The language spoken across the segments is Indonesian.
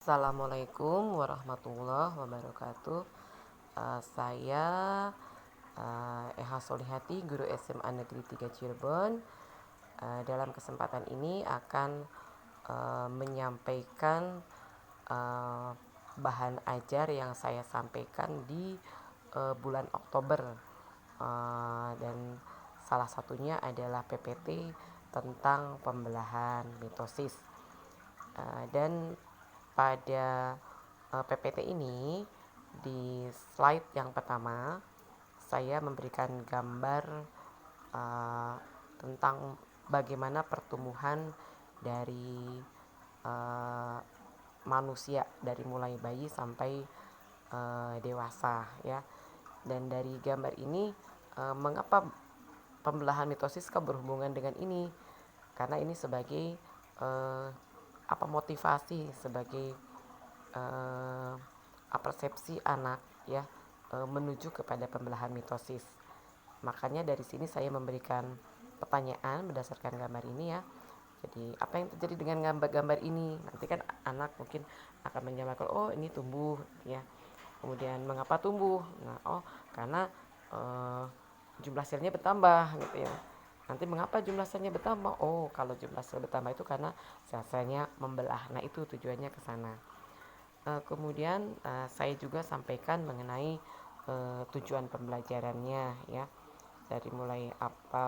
Assalamualaikum warahmatullahi wabarakatuh. Saya Eha Solihati, guru SMA Negeri 3 Cirebon. Dalam kesempatan ini akan menyampaikan uh, bahan ajar yang saya sampaikan di bulan Oktober. Dan salah satunya adalah PPT tentang pembelahan mitosis. Dan pada PPT ini, di slide yang pertama saya memberikan gambar tentang bagaimana pertumbuhan dari uh, manusia dari mulai bayi sampai dewasa ya. Dan dari gambar ini, mengapa pembelahan mitosis berhubungan dengan ini? Karena ini sebagai uh, motivasi, sebagai uh, persepsi anak ya, menuju kepada pembelahan mitosis. Makanya dari sini saya memberikan pertanyaan berdasarkan gambar ini ya. Jadi apa yang terjadi dengan gambar-gambar ini? Nanti kan anak mungkin akan menjawab, oh ini tumbuh ya. Kemudian mengapa tumbuh? Nah, oh karena jumlah selnya bertambah gitu ya. Nanti mengapa jumlah selnya bertambah? Oh, kalau jumlah sel bertambah itu karena sel-selnya membelah. Nah, itu tujuannya ke sana. Kemudian saya juga sampaikan mengenai tujuan pembelajarannya ya. Dari mulai apa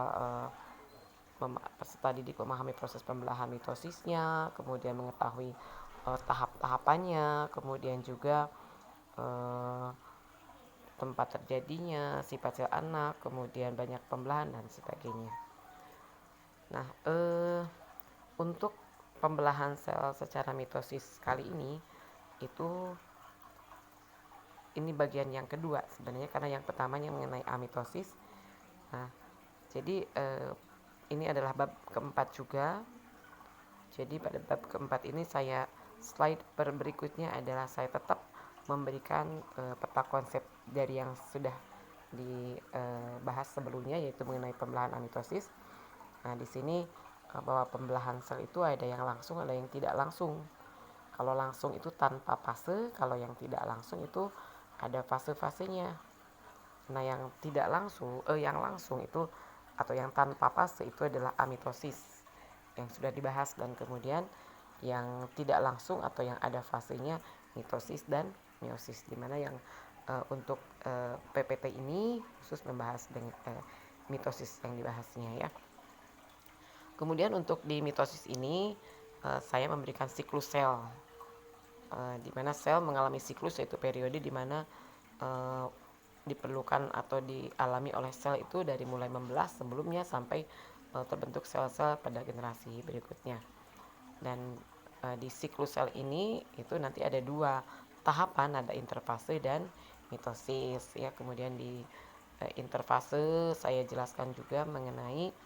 peserta didik memahami proses pembelahan mitosisnya, kemudian mengetahui tahap-tahapannya, kemudian juga eh, tempat terjadinya, sifat sel anak, kemudian banyak pembelahan dan sebagainya. Nah, untuk pembelahan sel secara mitosis kali itu ini bagian yang kedua sebenarnya, karena yang pertamanya mengenai amitosis. Nah, jadi ini adalah bab keempat juga. Jadi pada bab keempat ini slide berikutnya adalah saya tetap memberikan peta konsep dari yang sudah dibahas sebelumnya, yaitu mengenai pembelahan amitosis. Nah, di sini bahwa pembelahan sel itu ada yang langsung, ada yang tidak langsung. Kalau langsung itu tanpa fase, kalau yang tidak langsung itu ada fase-fasenya. Nah, yang langsung itu atau yang tanpa fase itu adalah amitosis yang sudah dibahas, dan kemudian yang tidak langsung atau yang ada fasenya mitosis dan meiosis, di mana yang untuk PPT ini khusus membahas dengan mitosis yang dibahasnya ya. Kemudian untuk di mitosis ini saya memberikan siklus sel, di mana sel mengalami siklus, yaitu periode di mana diperlukan atau dialami oleh sel itu dari mulai membelah sebelumnya sampai terbentuk sel-sel pada generasi berikutnya. Dan di siklus sel ini itu nanti ada dua tahapan, ada interfase dan mitosis ya. Kemudian di interfase saya jelaskan juga mengenai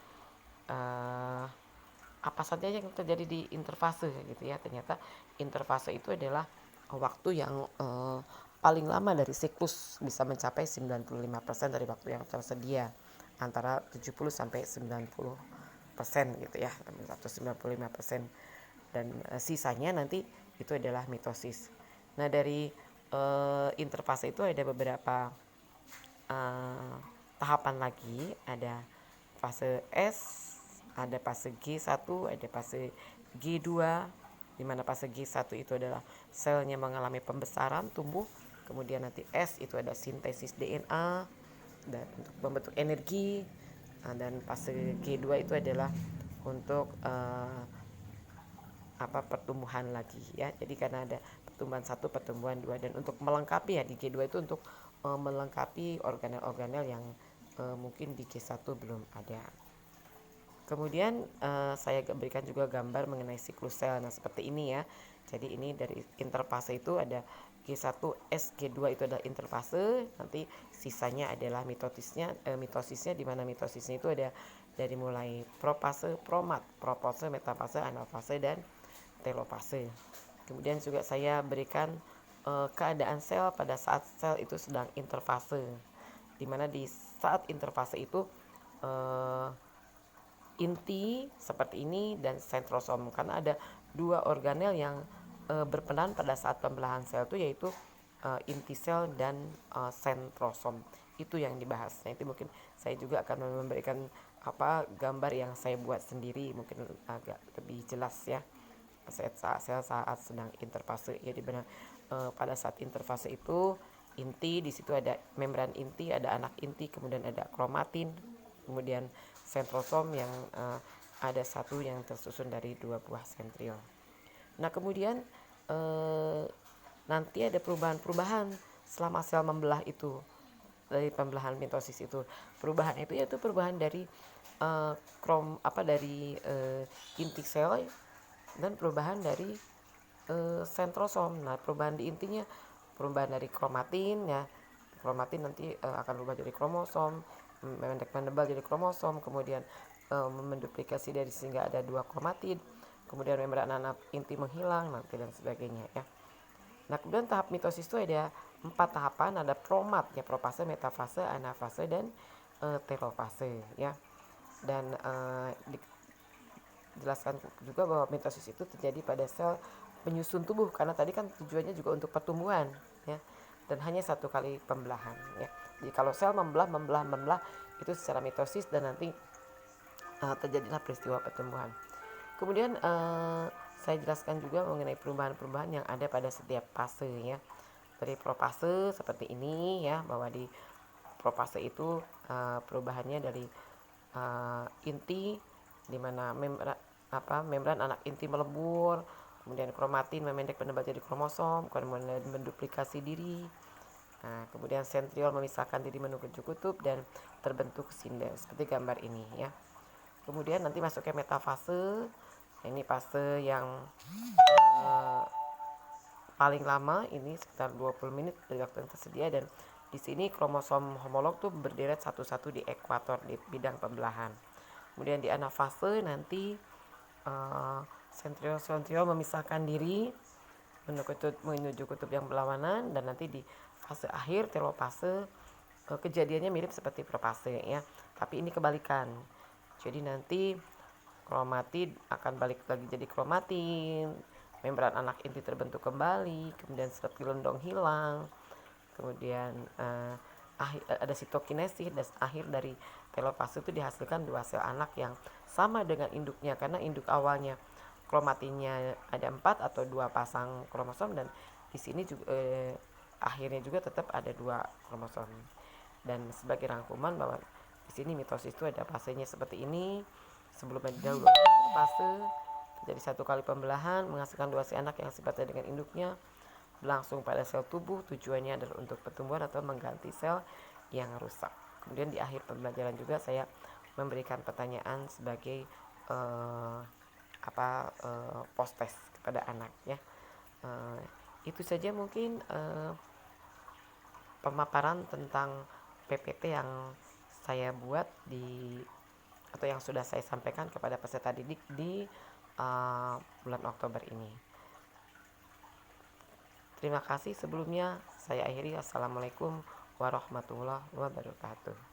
apa saja yang terjadi di interfase gitu ya. Ternyata interfase itu adalah waktu yang paling lama dari siklus, bisa mencapai 95% dari waktu yang tersedia, antara 70 sampai 90% gitu ya, atau 95%. Dan sisanya nanti itu adalah mitosis. Nah, dari interfase itu ada beberapa tahapan lagi, ada fase S, ada fase G1, ada fase G2, di mana fase G1 itu adalah selnya mengalami pembesaran, tumbuh. Kemudian nanti S itu ada sintesis DNA dan untuk membentuk energi. Dan fase G2 itu adalah untuk pertumbuhan lagi ya. Jadi karena ada pertumbuhan 1, pertumbuhan 2, dan untuk melengkapi ya di G2 itu untuk melengkapi organel-organel yang mungkin di G1 belum ada. Kemudian saya berikan juga gambar mengenai siklus sel. Nah, seperti ini ya. Jadi ini dari interfase itu ada G1S, G2 itu adalah interfase. Nanti sisanya adalah mitosisnya, di mana mitosisnya itu ada dari mulai profase, promat, propose, metafase, anafase, dan telofase. Kemudian juga saya berikan keadaan sel pada saat sel itu sedang interfase, di mana di saat interfase itu inti seperti ini dan sentrosom, karena ada dua organel yang berperan pada saat pembelahan sel itu yaitu inti sel dan sentrosom. Itu yang dibahas. Nah, itu mungkin saya juga akan memberikan gambar yang saya buat sendiri, mungkin agak lebih jelas ya. Saat sedang interfase, ya dimana pada saat interfase itu inti, di situ ada membran inti, ada anak inti, kemudian ada kromatin, kemudian sentrosom yang ada satu yang tersusun dari 2 buah sentriol. Nah, kemudian nanti ada perubahan-perubahan selama sel membelah itu, dari pembelahan mitosis itu. Perubahan itu yaitu perubahan dari inti sel dan perubahan dari sentrosom. Nah, perubahan di intinya perubahan dari kromatin ya. Kromatin nanti akan berubah jadi kromosom, menebal jadi kromosom, kemudian menduplikasi dari sehingga ada 2 kromatid, kemudian membran anak inti menghilang nanti dan sebagainya ya. Nah, kemudian tahap mitosis itu ada 4 tahapan, ada promat ya, profase, metafase, anafase, dan telofase ya. Dan dijelaskan juga bahwa mitosis itu terjadi pada sel penyusun tubuh, karena tadi kan tujuannya juga untuk pertumbuhan ya, dan hanya 1 kali pembelahan ya. Jadi kalau sel membelah itu secara mitosis, dan nanti terjadilah peristiwa pertumbuhan. Kemudian saya jelaskan juga mengenai perubahan-perubahan yang ada pada setiap fase ya. Dari profase seperti ini ya, bahwa di profase itu perubahannya dari inti, di mana membran anak inti melebur, kemudian kromatin memendek menebal jadi kromosom, kemudian menduplikasi diri. Nah, kemudian sentriol memisahkan diri menuju kutub dan terbentuk sinder seperti gambar ini ya. Kemudian nanti masuk ke metafase. Ini fase yang paling lama, ini sekitar 20 menit dari waktu yang tersedia, dan di sini kromosom homolog tuh berderet satu-satu di ekuator di bidang pembelahan. Kemudian di anafase nanti sentriol memisahkan diri menuju kutub yang berlawanan, dan nanti di fase akhir telofase kejadiannya mirip seperti profase ya, tapi ini kebalikan. Jadi nanti kromatid akan balik lagi jadi kromatin, membran anak inti terbentuk kembali, kemudian serat gelondong hilang, kemudian ada sitokinesis, dan akhir dari telofase itu dihasilkan 2 sel anak yang sama dengan induknya, karena induk awalnya kromatinnya ada 4 atau 2 pasang kromosom, dan di sini juga akhirnya juga tetap ada 2 kromosom. Dan sebagai rangkuman bahwa di sini mitosis itu ada fasenya seperti ini. Sebelumnya dahulu fase terjadi 1 kali pembelahan menghasilkan 2 sel anak yang sifatnya dengan induknya, berlangsung pada sel tubuh, tujuannya adalah untuk pertumbuhan atau mengganti sel yang rusak. Kemudian di akhir pembelajaran juga saya memberikan pertanyaan sebagai post test kepada anak ya. Itu saja mungkin pemaparan tentang PPT yang saya buat atau yang sudah saya sampaikan kepada peserta didik di bulan Oktober ini. Terima kasih sebelumnya. Saya akhiri. Assalamualaikum warahmatullahi wabarakatuh.